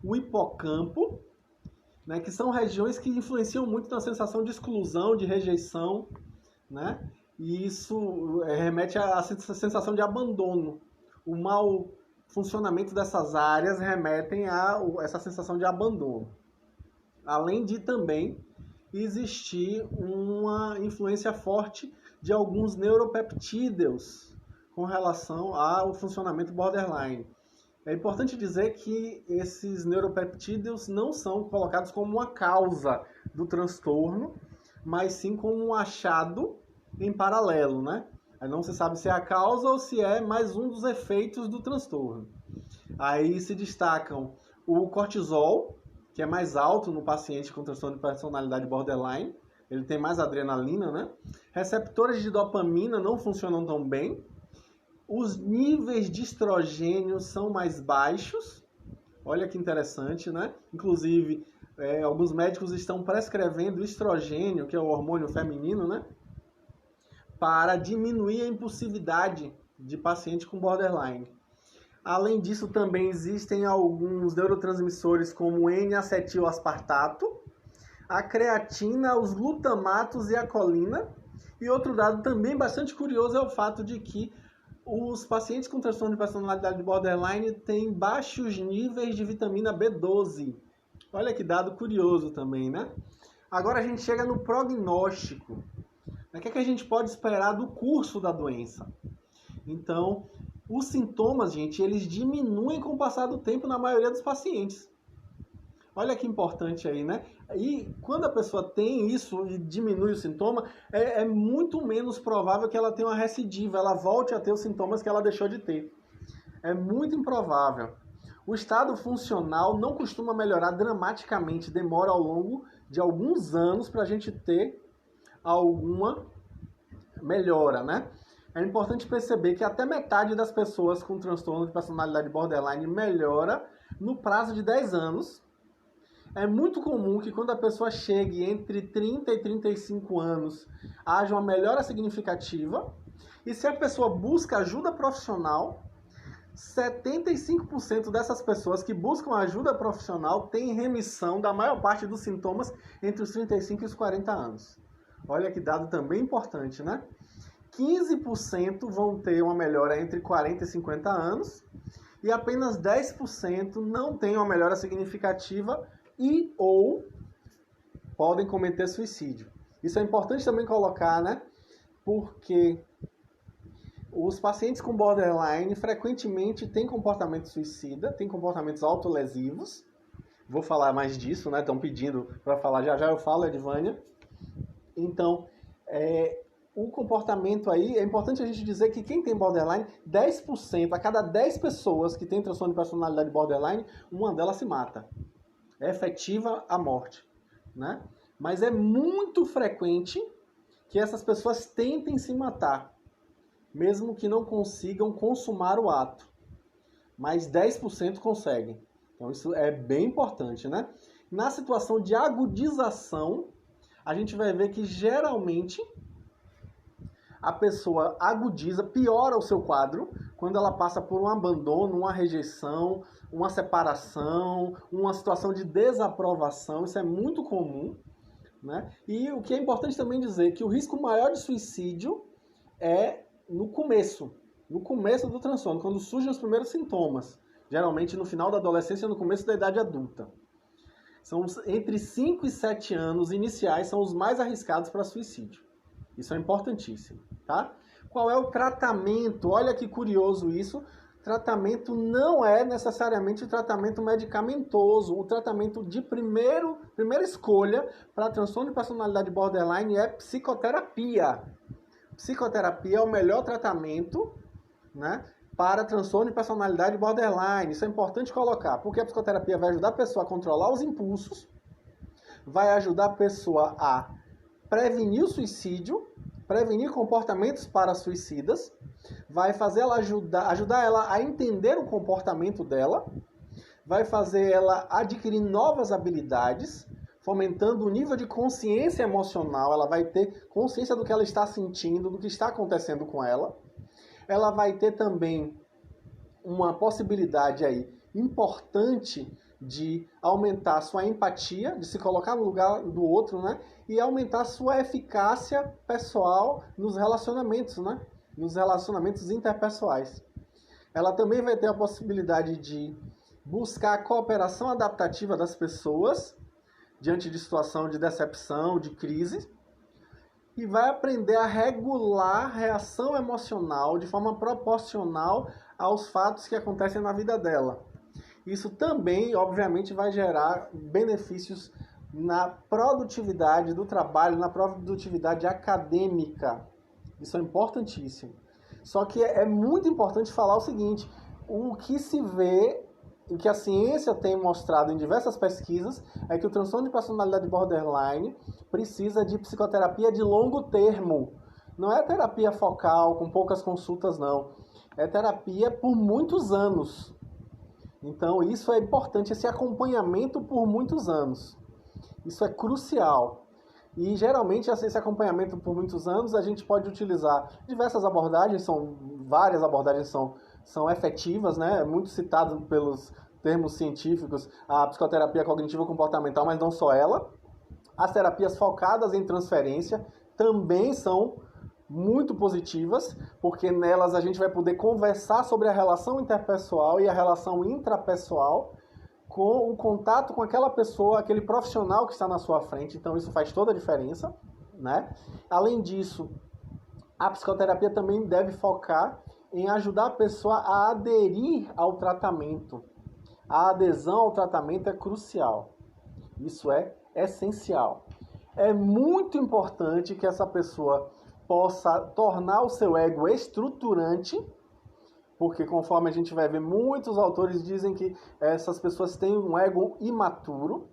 o hipocampo, né, que são regiões que influenciam muito na sensação de exclusão, de rejeição, né? E isso remete à sensação de abandono. O mau funcionamento dessas áreas remetem a essa sensação de abandono. Além de também existir uma influência forte de alguns neuropeptídeos com relação ao funcionamento borderline. É importante dizer que esses neuropeptídeos não são colocados como uma causa do transtorno, mas sim como um achado em paralelo, né? Aí não se sabe se é a causa ou se é mais um dos efeitos do transtorno. Aí se destacam o cortisol, que é mais alto no paciente com transtorno de personalidade borderline, ele tem mais adrenalina, né? Receptores de dopamina não funcionam tão bem. Os níveis de estrogênio são mais baixos. Olha que interessante, né? Inclusive, alguns médicos estão prescrevendo estrogênio, que é o hormônio feminino, né? Para diminuir a impulsividade de paciente com borderline. Além disso, também existem alguns neurotransmissores como o N-acetilaspartato, a creatina, os glutamatos e a colina. E outro dado também bastante curioso é o fato de que os pacientes com transtorno de personalidade borderline têm baixos níveis de vitamina B12. Olha que dado curioso também, né? Agora a gente chega no prognóstico. O que é que a gente pode esperar do curso da doença? Então, os sintomas, gente, eles diminuem com o passar do tempo na maioria dos pacientes. Olha que importante aí, né? E quando a pessoa tem isso e diminui o sintoma, é muito menos provável que ela tenha uma recidiva, ela volte a ter os sintomas que ela deixou de ter. É muito improvável. O estado funcional não costuma melhorar dramaticamente, demora ao longo de alguns anos para a gente ter alguma melhora, né? É importante perceber que até metade das pessoas com transtorno de personalidade borderline melhora no prazo de 10 anos. É muito comum que quando a pessoa chegue entre 30 e 35 anos, haja uma melhora significativa. E se a pessoa busca ajuda profissional, 75% dessas pessoas que buscam ajuda profissional têm remissão da maior parte dos sintomas entre os 35 e os 40 anos. Olha que dado também importante, né? 15% vão ter uma melhora entre 40 e 50 anos e apenas 10% não têm uma melhora significativa e ou podem cometer suicídio. Isso é importante também colocar, né? Porque os pacientes com borderline frequentemente têm comportamento suicida, têm comportamentos autolesivos. Vou falar mais disso, né? Estão pedindo para falar, já eu falo, Edvânia. Então, o comportamento aí, é importante a gente dizer que quem tem borderline, 10%, a cada 10 pessoas que têm transtorno de personalidade borderline, uma delas se mata. É efetiva a morte, né? Mas é muito frequente que essas pessoas tentem se matar, mesmo que não consigam consumar o ato. Mas 10% conseguem. Então isso é bem importante, né? Na situação de agudização, a gente vai ver que geralmente a pessoa agudiza, piora o seu quadro quando ela passa por um abandono, uma rejeição, uma separação, uma situação de desaprovação. Isso é muito comum, né? E o que é importante também dizer é que o risco maior de suicídio é no começo do transtorno, quando surgem os primeiros sintomas, geralmente no final da adolescência e no começo da idade adulta. São entre 5 e 7 anos iniciais são os mais arriscados para suicídio. Isso é importantíssimo, tá? Qual é o tratamento? Olha que curioso isso. Tratamento não é necessariamente o tratamento medicamentoso. O tratamento de primeira escolha para transtorno de personalidade borderline é psicoterapia. Psicoterapia é o melhor tratamento, né, para transtorno de personalidade borderline. Isso é importante colocar, porque a psicoterapia vai ajudar a pessoa a controlar os impulsos, vai ajudar a pessoa a prevenir o suicídio, prevenir comportamentos para suicidas, vai fazer ela ajudar ela a entender o comportamento dela, vai fazer ela adquirir novas habilidades, fomentando o nível de consciência emocional. Ela vai ter consciência do que ela está sentindo, do que está acontecendo com ela. Ela vai ter também uma possibilidade aí importante de aumentar sua empatia, de se colocar no lugar do outro, né? E aumentar sua eficácia pessoal nos relacionamentos, né? Nos relacionamentos interpessoais. Ela também vai ter a possibilidade de buscar a cooperação adaptativa das pessoas diante de situação de decepção, de crise, e vai aprender a regular a reação emocional de forma proporcional aos fatos que acontecem na vida dela. Isso também, obviamente, vai gerar benefícios na produtividade do trabalho, na produtividade acadêmica. Isso é importantíssimo. Só que é muito importante falar o seguinte: o que se vê, o que a ciência tem mostrado em diversas pesquisas, é que o transtorno de personalidade borderline precisa de psicoterapia de longo termo. Não é terapia focal, com poucas consultas, não. É terapia por muitos anos. Então, isso é importante, esse acompanhamento por muitos anos. Isso é crucial. E, geralmente, esse acompanhamento por muitos anos, a gente pode utilizar diversas abordagens, várias abordagens são efetivas, né? É muito citado pelos termos científicos a psicoterapia cognitivo-comportamental, mas não só ela. As terapias focadas em transferência também são muito positivas, porque nelas a gente vai poder conversar sobre a relação interpessoal e a relação intrapessoal com o contato com aquela pessoa, aquele profissional que está na sua frente. Então isso faz toda a diferença, né? Além disso, a psicoterapia também deve focar em ajudar a pessoa a aderir ao tratamento. A adesão ao tratamento é crucial. Isso é essencial. É muito importante que essa pessoa possa tornar o seu ego estruturante, porque conforme a gente vai ver, muitos autores dizem que essas pessoas têm um ego imaturo,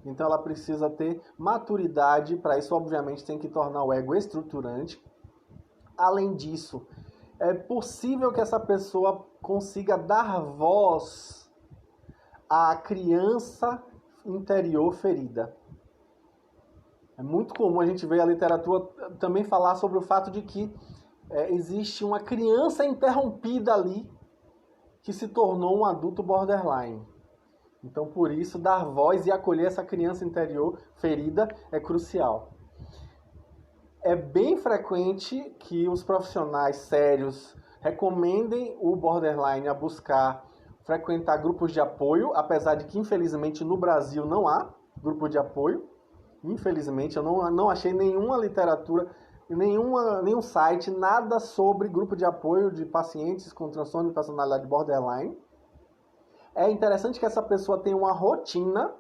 então ela precisa ter maturidade, para isso obviamente tem que tornar o ego estruturante. Além disso, é possível que essa pessoa consiga dar voz à criança interior ferida. É muito comum a gente ver a literatura também falar sobre o fato de que existe uma criança interrompida ali que se tornou um adulto borderline. Então, por isso, dar voz e acolher essa criança interior ferida é crucial. É bem frequente que os profissionais sérios recomendem o borderline a buscar frequentar grupos de apoio, apesar de que, infelizmente, no Brasil não há grupo de apoio. Infelizmente, eu não achei nenhuma literatura, nenhum site, nada sobre grupo de apoio de pacientes com transtorno de personalidade borderline. É interessante que essa pessoa tenha uma rotina,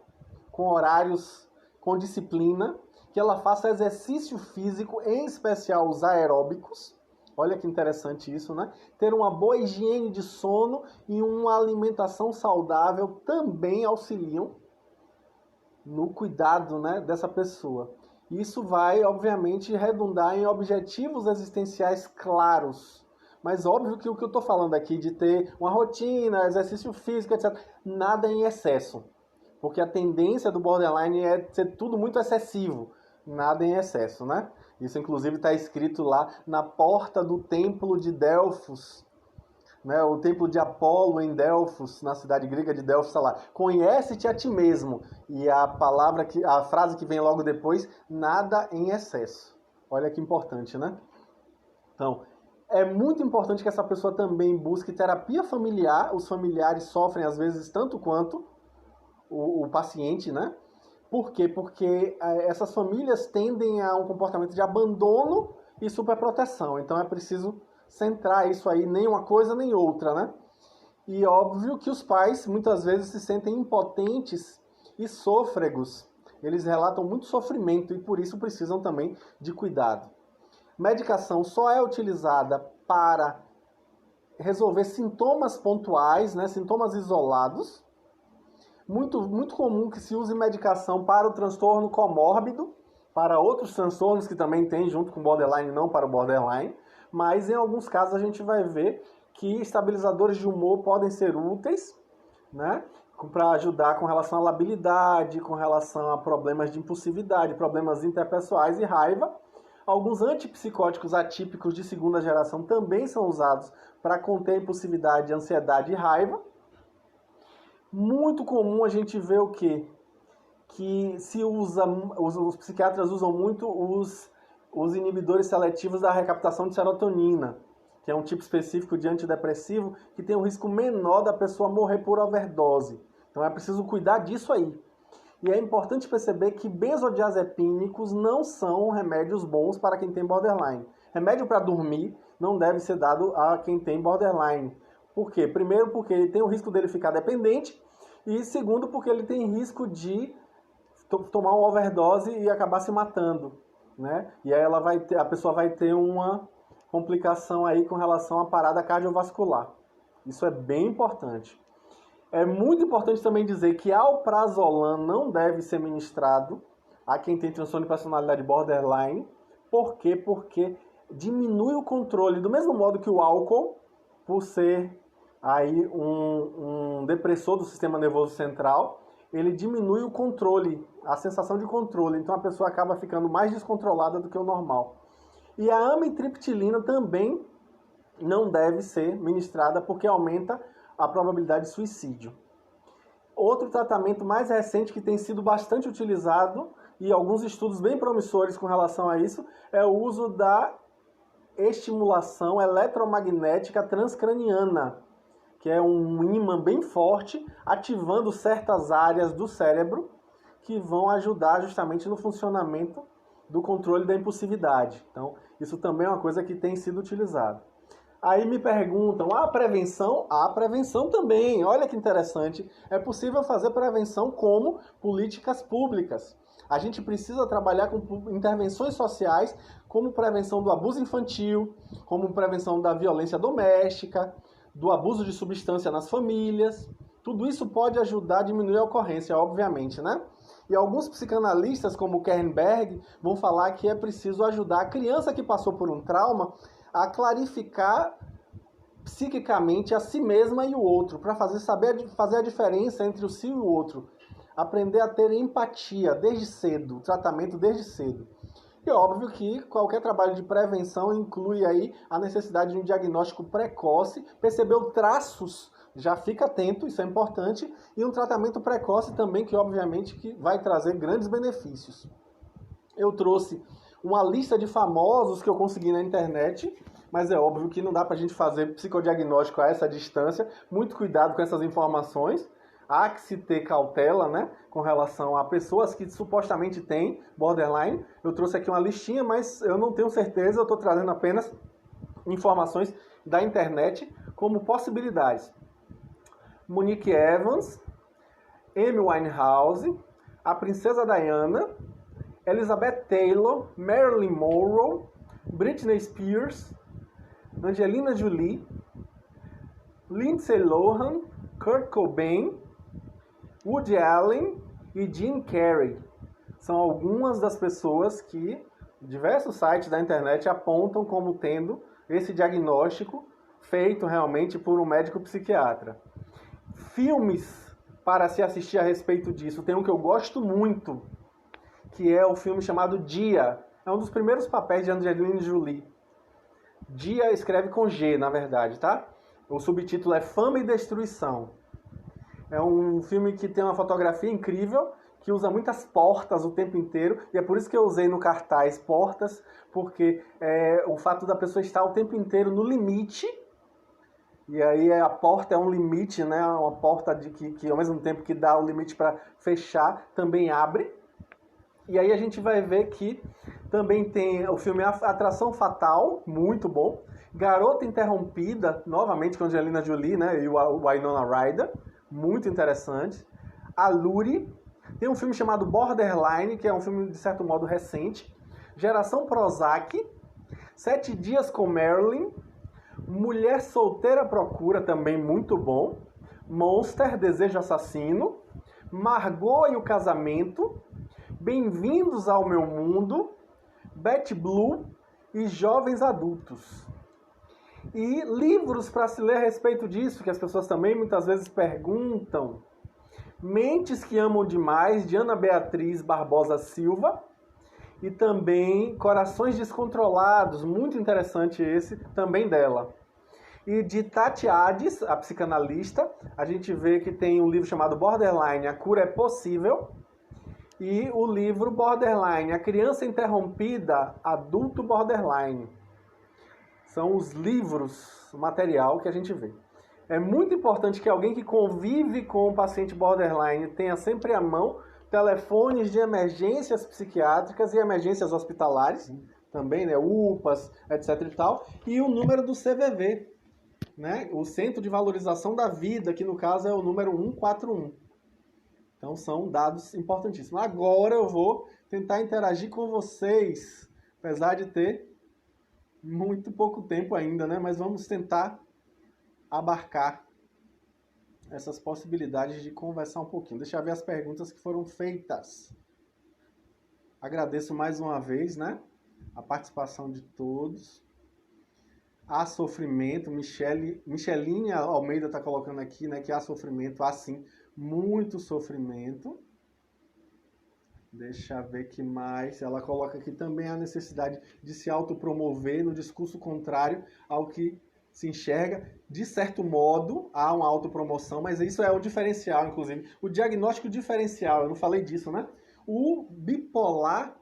com horários, com disciplina, que ela faça exercício físico, em especial os aeróbicos. Olha que interessante isso, né? Ter uma boa higiene de sono e uma alimentação saudável também auxiliam no cuidado, né, dessa pessoa. Isso vai, obviamente, redundar em objetivos existenciais claros. Mas óbvio que o que eu estou falando aqui de ter uma rotina, exercício físico, etc., nada em excesso. Porque a tendência do borderline é ser tudo muito excessivo. Nada em excesso, né? Isso, inclusive, está escrito lá na porta do templo de Delfos, né? O templo de Apolo em Delfos, na cidade grega de Delfos, está lá. Conhece-te a ti mesmo. E a frase que vem logo depois, nada em excesso. Olha que importante, né? Então, é muito importante que essa pessoa também busque terapia familiar. Os familiares sofrem, às vezes, tanto quanto o paciente, né? Por quê? Porque essas famílias tendem a um comportamento de abandono e superproteção. Então, é preciso centrar isso aí, nem uma coisa nem outra, né? E óbvio que os pais, muitas vezes, se sentem impotentes e sôfregos. Eles relatam muito sofrimento e, por isso, precisam também de cuidado. Medicação só é utilizada para resolver sintomas pontuais, né, sintomas isolados. Muito comum que se use medicação para o transtorno comórbido, para outros transtornos que também tem junto com o borderline, não para o borderline. Mas em alguns casos a gente vai ver que estabilizadores de humor podem ser úteis, né, para ajudar com relação à labilidade, com relação a problemas de impulsividade, problemas interpessoais e raiva. Alguns antipsicóticos atípicos de segunda geração também são usados para conter impulsividade, ansiedade e raiva. Muito comum a gente ver o quê? Que se usa, os psiquiatras usam muito os inibidores seletivos da recaptação de serotonina, que é um tipo específico de antidepressivo que tem um risco menor da pessoa morrer por overdose. Então é preciso cuidar disso aí. E é importante perceber que benzodiazepínicos não são remédios bons para quem tem borderline. Remédio para dormir não deve ser dado a quem tem borderline. Por quê? Primeiro, porque ele tem o risco dele ficar dependente. E segundo, porque ele tem risco de tomar uma overdose e acabar se matando, né? E aí a pessoa vai ter uma complicação aí com relação à parada cardiovascular. Isso é bem importante. É muito importante também dizer que alprazolam não deve ser ministrado a quem tem transtorno de personalidade borderline. Por quê? Porque diminui o controle, do mesmo modo que o álcool, por ser aí um depressor do sistema nervoso central, ele diminui o controle, a sensação de controle. Então a pessoa acaba ficando mais descontrolada do que o normal. E a amitriptilina também não deve ser ministrada porque aumenta a probabilidade de suicídio. Outro tratamento mais recente que tem sido bastante utilizado e alguns estudos bem promissores com relação a isso é o uso da estimulação eletromagnética transcraniana, que é um ímã bem forte, ativando certas áreas do cérebro que vão ajudar justamente no funcionamento do controle da impulsividade. Então, isso também é uma coisa que tem sido utilizada. Aí me perguntam, a prevenção? A prevenção também, olha que interessante. É possível fazer prevenção como políticas públicas. A gente precisa trabalhar com intervenções sociais, como prevenção do abuso infantil, como prevenção da violência doméstica, do abuso de substância nas famílias. Tudo isso pode ajudar a diminuir a ocorrência, obviamente, né? E alguns psicanalistas, como Kernberg, vão falar que é preciso ajudar a criança que passou por um trauma a clarificar psiquicamente a si mesma e o outro, para fazer a diferença entre o si e o outro. Aprender a ter empatia desde cedo, tratamento desde cedo. E é óbvio que qualquer trabalho de prevenção inclui aí a necessidade de um diagnóstico precoce, percebeu traços, já fica atento, isso é importante, e um tratamento precoce também que obviamente que vai trazer grandes benefícios. Eu trouxe uma lista de famosos que eu consegui na internet, mas é óbvio que não dá pra gente fazer psicodiagnóstico a essa distância. Muito cuidado com essas informações. Há que se ter cautela, né, com relação a pessoas que supostamente têm borderline. Eu trouxe aqui uma listinha, mas eu não tenho certeza, eu estou trazendo apenas informações da internet como possibilidades. Monique Evans, Amy Winehouse, a Princesa Diana, Elizabeth Taylor, Marilyn Monroe, Britney Spears, Angelina Jolie, Lindsay Lohan, Kurt Cobain, Woody Allen e Jim Carrey. São algumas das pessoas que diversos sites da internet apontam como tendo esse diagnóstico feito realmente por um médico psiquiatra. Filmes para se assistir a respeito disso. Tem um que eu gosto muito, que é o filme chamado Dia. É um dos primeiros papéis de Angelina Jolie. Dia escreve com G, na verdade, tá? O subtítulo é Fama e Destruição. É um filme que tem uma fotografia incrível, que usa muitas portas o tempo inteiro, e é por isso que eu usei no cartaz portas, porque o fato da pessoa estar o tempo inteiro no limite, e aí a porta é um limite, né? Uma porta que ao mesmo tempo que dá o limite para fechar, também abre. E aí a gente vai ver que também tem o filme Atração Fatal, muito bom. Garota Interrompida, novamente com Angelina Jolie, né? E o Winona Ryder, muito interessante. Allure. Tem um filme chamado Borderline, que é um filme de certo modo recente. Geração Prozac. 7 Dias com Marilyn. Mulher Solteira à Procura, também muito bom. Monster, Desejo Assassino. Margot e o Casamento. Bem-vindos ao Meu Mundo. Betty Blue e Jovens Adultos. E livros para se ler a respeito disso, que as pessoas também muitas vezes perguntam. Mentes que Amam Demais, de Ana Beatriz Barbosa Silva. E também Corações Descontrolados, muito interessante esse, também dela. E de Tati Hades, a psicanalista, a gente vê que tem um livro chamado Borderline, A Cura é Possível. E o livro Borderline, A Criança Interrompida, Adulto Borderline. São os livros, o material que a gente vê. É muito importante que alguém que convive com o paciente borderline tenha sempre à mão telefones de emergências psiquiátricas e emergências hospitalares, também, né, UPAs, etc e tal, e o número do CVV, né, o Centro de Valorização da Vida, que no caso é o número 141. Então são dados importantíssimos. Agora eu vou tentar interagir com vocês, apesar de ter muito pouco tempo ainda, né, mas vamos tentar abarcar essas possibilidades de conversar um pouquinho. Deixa eu ver as perguntas que foram feitas. Agradeço mais uma vez, né, a participação de todos. Há sofrimento, Micheline Almeida está colocando aqui, né, que há sofrimento, há sim, muito sofrimento. Deixa eu ver que mais. Ela coloca aqui também a necessidade de se autopromover no discurso contrário ao que se enxerga. De certo modo, há uma autopromoção, mas isso é o diferencial, inclusive. O diagnóstico diferencial, eu não falei disso, né? O bipolar,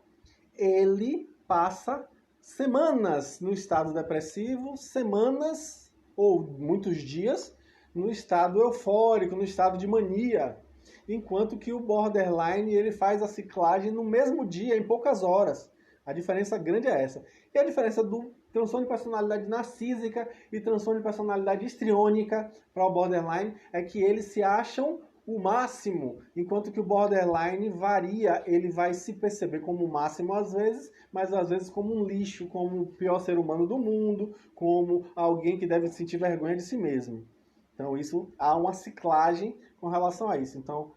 ele passa semanas no estado depressivo, semanas ou muitos dias no estado eufórico, no estado de mania. Enquanto que o borderline, ele faz a ciclagem no mesmo dia, em poucas horas. A diferença grande é essa. E a diferença do transtorno de personalidade narcísica e transtorno de personalidade histriônica para o borderline é que eles se acham o máximo, enquanto que o borderline varia, ele vai se perceber como o máximo às vezes, mas às vezes como um lixo, como o pior ser humano do mundo, como alguém que deve sentir vergonha de si mesmo. Então isso há uma ciclagem com relação a isso. Então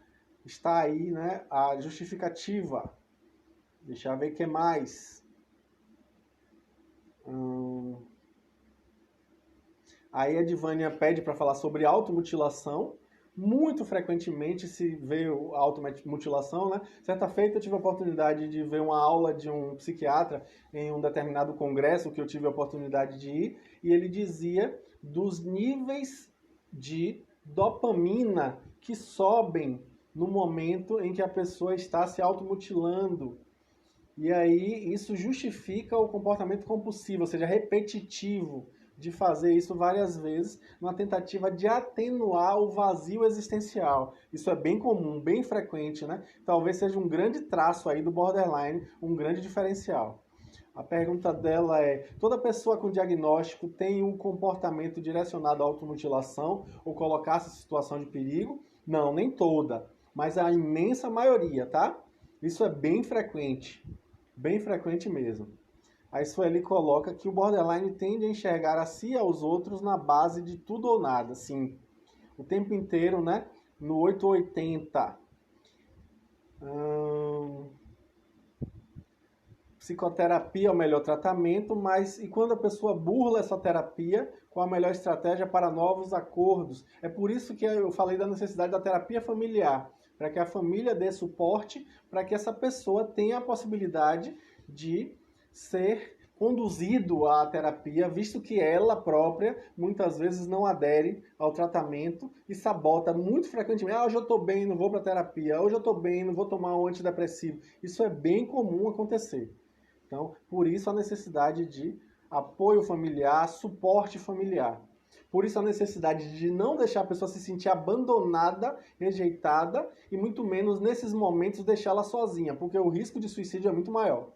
está aí, né, a justificativa. Deixa eu ver o que mais. Aí a Divânia pede para falar sobre automutilação. Muito frequentemente se vê a automutilação, né? Certa feita eu tive a oportunidade de ver uma aula de um psiquiatra em um determinado congresso que eu tive a oportunidade de ir, e ele dizia dos níveis de dopamina que sobem no momento em que a pessoa está se automutilando. E aí isso justifica o comportamento compulsivo, ou seja, repetitivo, de fazer isso várias vezes, numa tentativa de atenuar o vazio existencial. Isso é bem comum, bem frequente, né? Talvez seja um grande traço aí do borderline, um grande diferencial. A pergunta dela é: toda pessoa com diagnóstico tem um comportamento direcionado à automutilação ou colocar-se em situação de perigo? Não, nem toda, mas a imensa maioria, tá? Isso é bem frequente mesmo. A Sueli coloca que o borderline tende a enxergar a si e aos outros na base de tudo ou nada, sim. O tempo inteiro, né? No 880. Psicoterapia é o melhor tratamento, mas e quando a pessoa burla essa terapia, qual a melhor estratégia para novos acordos? É por isso que eu falei da necessidade da terapia familiar, para que a família dê suporte, para que essa pessoa tenha a possibilidade de ser conduzido à terapia, visto que ela própria muitas vezes não adere ao tratamento e sabota muito frequentemente. Hoje eu estou bem, não vou para terapia. Hoje eu estou bem, não vou tomar um antidepressivo. Isso é bem comum acontecer. Então, por isso a necessidade de apoio familiar, suporte familiar. Por isso a necessidade de não deixar a pessoa se sentir abandonada, rejeitada e muito menos nesses momentos deixá-la sozinha, porque o risco de suicídio é muito maior.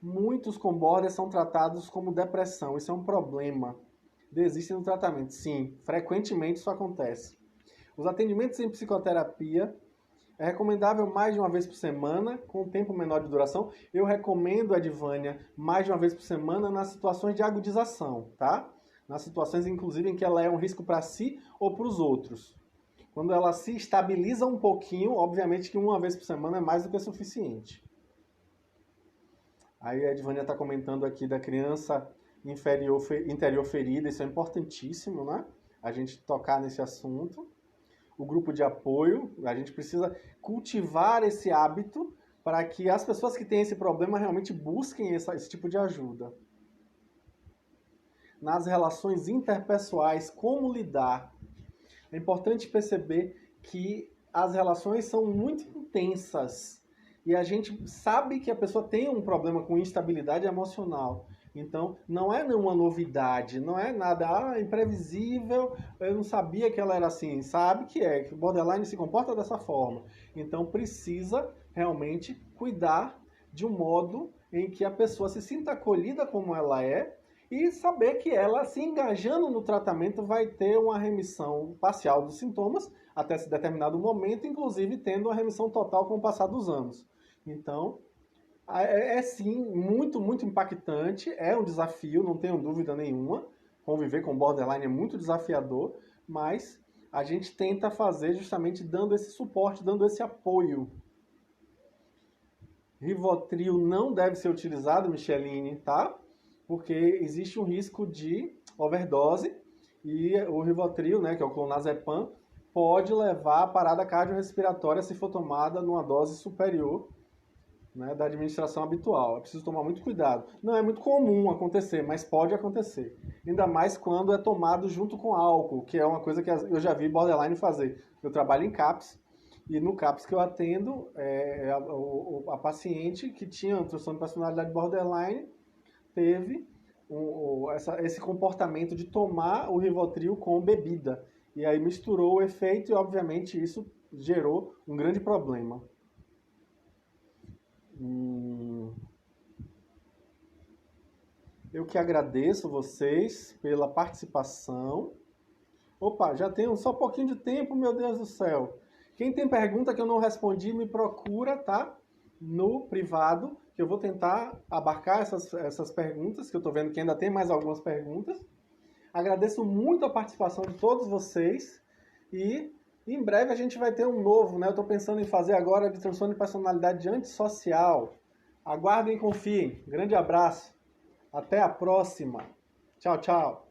Muitos com border são tratados como depressão. Isso é um problema. Desistem do tratamento. Sim, frequentemente isso acontece. Os atendimentos em psicoterapia é recomendável mais de uma vez por semana, com um tempo menor de duração. Eu recomendo a Divânia mais de uma vez por semana nas situações de agudização, tá? Nas situações, inclusive, em que ela é um risco para si ou para os outros. Quando ela se estabiliza um pouquinho, obviamente que uma vez por semana é mais do que suficiente. Aí a Edvânia está comentando aqui da criança interior ferida, isso é importantíssimo, né? A gente tocar nesse assunto. O grupo de apoio, a gente precisa cultivar esse hábito para que as pessoas que têm esse problema realmente busquem esse tipo de ajuda. Nas relações interpessoais, como lidar? É importante perceber que as relações são muito intensas e a gente sabe que a pessoa tem um problema com instabilidade emocional. Então, não é nenhuma novidade, não é nada imprevisível, eu não sabia que ela era assim. Sabe que o borderline se comporta dessa forma. Então, precisa realmente cuidar de um modo em que a pessoa se sinta acolhida como ela é e saber que ela, se engajando no tratamento, vai ter uma remissão parcial dos sintomas até esse determinado momento, inclusive tendo uma remissão total com o passar dos anos. Então, é sim muito, muito impactante, é um desafio, não tenho dúvida nenhuma. Conviver com borderline é muito desafiador, mas a gente tenta fazer justamente dando esse suporte, dando esse apoio. Rivotril não deve ser utilizado, Micheline, tá? Porque existe um risco de overdose e o Rivotril, né, que é o clonazepam, pode levar a parada cardiorrespiratória se for tomada numa dose superior, né, da administração habitual. É preciso tomar muito cuidado. Não é muito comum acontecer, mas pode acontecer. Ainda mais quando é tomado junto com álcool, que é uma coisa que eu já vi borderline fazer. Eu trabalho em CAPS, e no CAPS que eu atendo, a paciente que tinha um transtorno de personalidade borderline teve esse comportamento de tomar o Rivotril com bebida. E aí misturou o efeito e, obviamente, isso gerou um grande problema. Eu que agradeço vocês pela participação. Opa, já tenho só um pouquinho de tempo, meu Deus do céu. Quem tem pergunta que eu não respondi, me procura, tá? No privado, que eu vou tentar abarcar essas perguntas, que eu tô vendo que ainda tem mais algumas perguntas. Agradeço muito a participação de todos vocês e em breve a gente vai ter um novo, né? Eu tô pensando em fazer agora de transtorno de personalidade antissocial. Aguardem e confiem. Grande abraço. Até a próxima. Tchau, tchau.